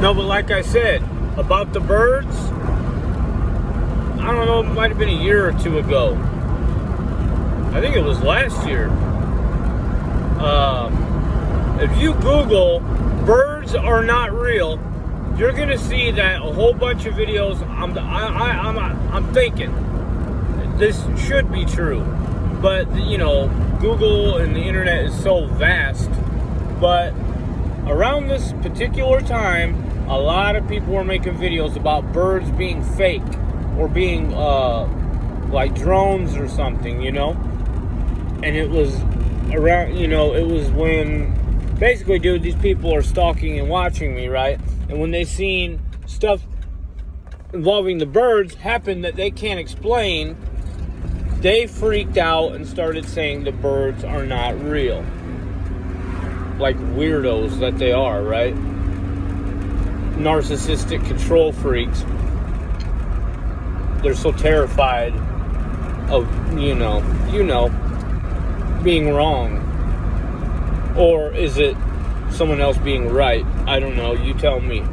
No, but like I said, about the birds, I don't know, it might have been a year or two ago. I think it was last year. If you Google birds are not real, you're gonna see that a whole bunch of videos. I'm thinking this should be true, but you know, Google and the internet is so vast. But around this particular time, a lot of people were making videos about birds being fake or being like drones or something, you know. And it was around, you know, it was when basically, dude, these people are stalking and watching me, right? And when they seen stuff involving the birds happen that they can't explain, they freaked out and started saying the birds are not real. Like weirdos that they are, right? Narcissistic control freaks. They're so terrified of, you know, being wrong. Or is it someone else being right? I don't know. You tell me.